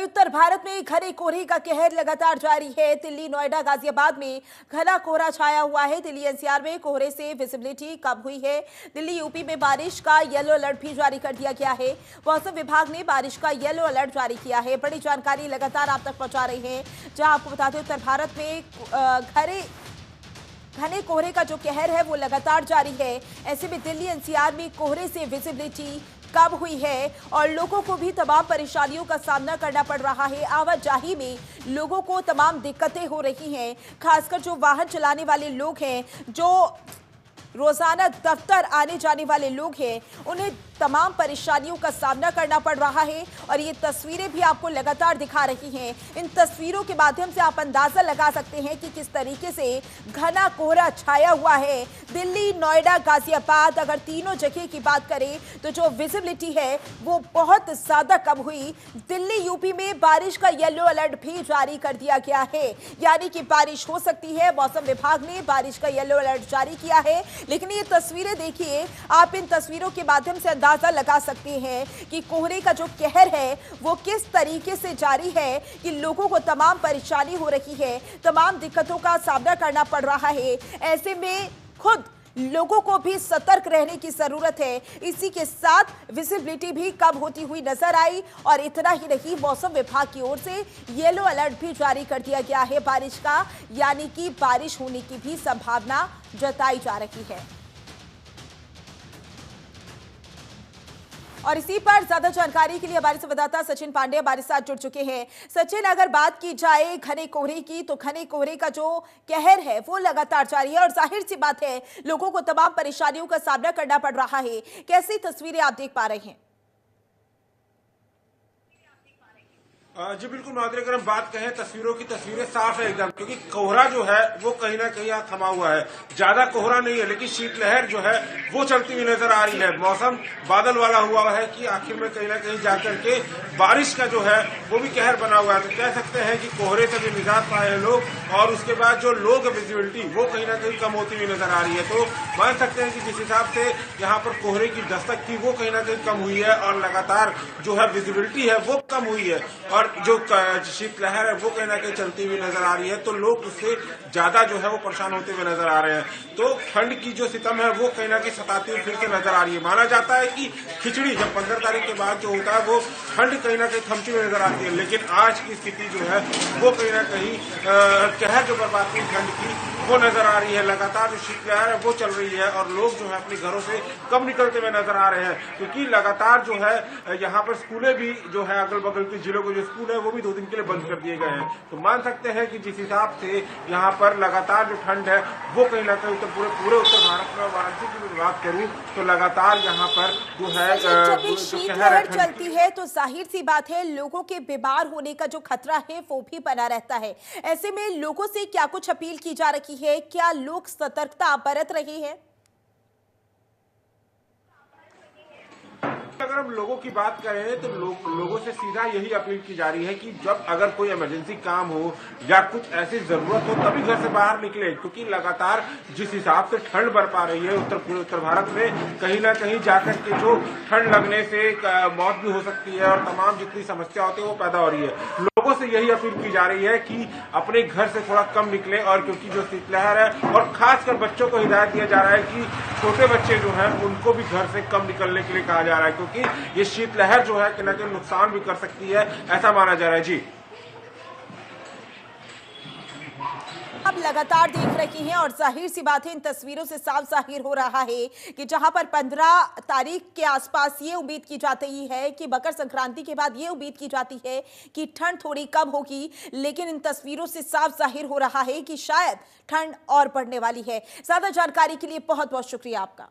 वहीं उत्तर भारत में घने कोहरे का कहर लगातार जारी है। दिल्ली, नोएडा, गाजियाबाद में घना कोहरा छाया हुआ है। दिल्ली एनसीआर में कोहरे से विजिबिलिटी कम हुई है। दिल्ली यूपी में बारिश का येलो अलर्ट भी जारी कर दिया गया है। मौसम विभाग ने बारिश का येलो अलर्ट जारी किया है। बड़ी जानकारी लगातार आप तक पहुंचा रही है। जहां आपको बता दें, उत्तर भारत में घने कोहरे का जो कहर है वो लगातार जारी है। ऐसे में दिल्ली एनसीआर में कोहरे से विजिबिलिटी कम हुई है और लोगों को भी तमाम परेशानियों का सामना करना पड़ रहा है। आवाजाही में लोगों को तमाम दिक्कतें हो रही हैं, खासकर जो वाहन चलाने वाले लोग हैं, जो रोजाना दफ्तर आने जाने वाले लोग हैं, उन्हें तमाम परेशानियों का सामना करना पड़ रहा है। और ये तस्वीरें भी आपको लगातार दिखा रही हैं। इन तस्वीरों के माध्यम से आप अंदाजा लगा सकते हैं कि किस तरीके से घना कोहरा छाया हुआ है। दिल्ली, नोएडा, गाजियाबाद, अगर तीनों जगह की बात करें तो जो विजिबिलिटी है वो बहुत ज्यादा कम हुई। दिल्ली यूपी में बारिश का येलो अलर्ट भी जारी कर दिया गया है, यानी कि बारिश हो सकती है। मौसम विभाग ने बारिश का येलो अलर्ट जारी किया है। लेकिन ये तस्वीरें देखिए, आप इन तस्वीरों के माध्यम से अंदाजा लगा सकते हैं कि कोहरे का जो कहर है वो किस तरीके से जारी है, कि लोगों को तमाम परेशानी हो रही है, तमाम दिक्कतों का सामना करना पड़ रहा है। ऐसे में खुद लोगों को भी सतर्क रहने की जरूरत है। इसी के साथ विजिबिलिटी भी कम होती हुई नजर आई। और इतना ही नहीं, मौसम विभाग की ओर से येलो अलर्ट भी जारी कर दिया गया है बारिश का, यानी कि बारिश होने की भी संभावना जताई जा रही है। और इसी पर ज्यादा जानकारी के लिए हमारे संवाददाता सचिन पांडे हमारे साथ जुड़ चुके हैं। सचिन, अगर बात की जाए घने कोहरे की, तो घने कोहरे का जो कहर है वो लगातार जारी है और जाहिर सी बात है लोगों को तमाम परेशानियों का सामना करना पड़ रहा है। कैसी तस्वीरें आप देख पा रहे हैं? जी बिल्कुल माधुरी, अगर हम बात कहें तस्वीरें साफ है एकदम, क्योंकि कोहरा जो है वो कहीं ना कहीं यहाँ थमा हुआ है। ज्यादा कोहरा नहीं है, लेकिन शीतलहर जो है वो चलती हुई नजर आ रही है। मौसम बादल वाला हुआ है कि आखिर में कहीं ना कहीं जाकर के बारिश का जो है वो भी कहर बना हुआ है। तो कह सकते हैं कि कोहरे से भी निजात पाए हैं लोग, और उसके बाद जो लोग विजिबिलिटी वो कहीं ना कहीं कम होती हुई नजर आ रही है। तो मान सकते हैं कि जिस हिसाब से यहाँ पर कोहरे की दस्तक थी वो कहीं ना कहीं कम हुई है, और लगातार जो है विजिबिलिटी है वो कम हुई है, और जो शीतलहर है वो कहीं ना कहीं चलती हुई नजर आ रही है। तो लोग उससे ज्यादा जो है वो परेशान होते हुए नजर आ रहे हैं। तो ठंड की जो सितम है वो कहीं ना कहीं सताती हुई फिर से नजर आ रही है। माना जाता है कि खिचड़ी जब 15 तारीख के बाद जो होता है वो ठंड कहीं ना कहीं थमती हुई नजर आती है, लेकिन आज की स्थिति जो है वो कहीं ना कहीं कहर जो बर्बादी ठंड की वो नजर आ रही है। लगातार जो शीतलहर है वो चल रही है, और लोग जो है अपने घरों से कम निकलते हुए नजर आ रहे हैं, क्योंकि लगातार जो है यहाँ पर स्कूलें भी जो है अगल बगल के जिलों के जो स्कूल है वो भी 2 दिन के लिए बंद कर दिए गए हैं। तो मान सकते हैं कि जिस हिसाब से यहाँ पर लगातार जो ठंड है वो कहीं ना कहीं पूरे उत्तर भारत में, वाराणसी की भी बात करूं तो लगातार यहाँ पर जो है जब शीतलहर चलती है तो जाहिर सी बात है लोगों के बीमार होने का जो खतरा है वो भी बना रहता है। ऐसे में लोगों से क्या कुछ अपील की जा रही है? क्या लोग सतर्कता बरत रहे हैं? अगर हम लोगों की बात करें तो लोगों से सीधा यही अपील की जा रही है कि जब अगर कोई इमरजेंसी काम हो या कुछ ऐसी जरूरत हो तभी घर से बाहर निकले, क्योंकि लगातार जिस हिसाब से ठंड बरपा रही है पूरे उत्तर भारत में, कहीं ना कहीं जाकर के जो ठंड लगने से मौत भी हो सकती है और तमाम जितनी समस्या होती है वो पैदा हो रही है। लोगों से यही अपील की जा रही है कि अपने घर से थोड़ा कम निकले, और क्योंकि जो शीतलहर है, और खासकर बच्चों को हिदायत दिया जा रहा है कि छोटे बच्चे जो हैं उनको भी घर से कम निकलने के लिए कहा जा रहा है, क्योंकि ये शीतलहर जो है कहीं ना कहीं नुकसान भी कर सकती है, ऐसा माना जा रहा है। जी अब लगातार देख रही हैं और जाहिर सी बात है इन तस्वीरों से साफ जाहिर हो रहा है कि जहां पर 15 तारीख के आसपास ये उम्मीद की जाती है कि मकर संक्रांति के बाद ये उम्मीद की जाती है कि ठंड थोड़ी कम होगी, लेकिन इन तस्वीरों से साफ जाहिर हो रहा है कि शायद ठंड और बढ़ने वाली है। ज्यादा जानकारी के लिए बहुत बहुत शुक्रिया आपका।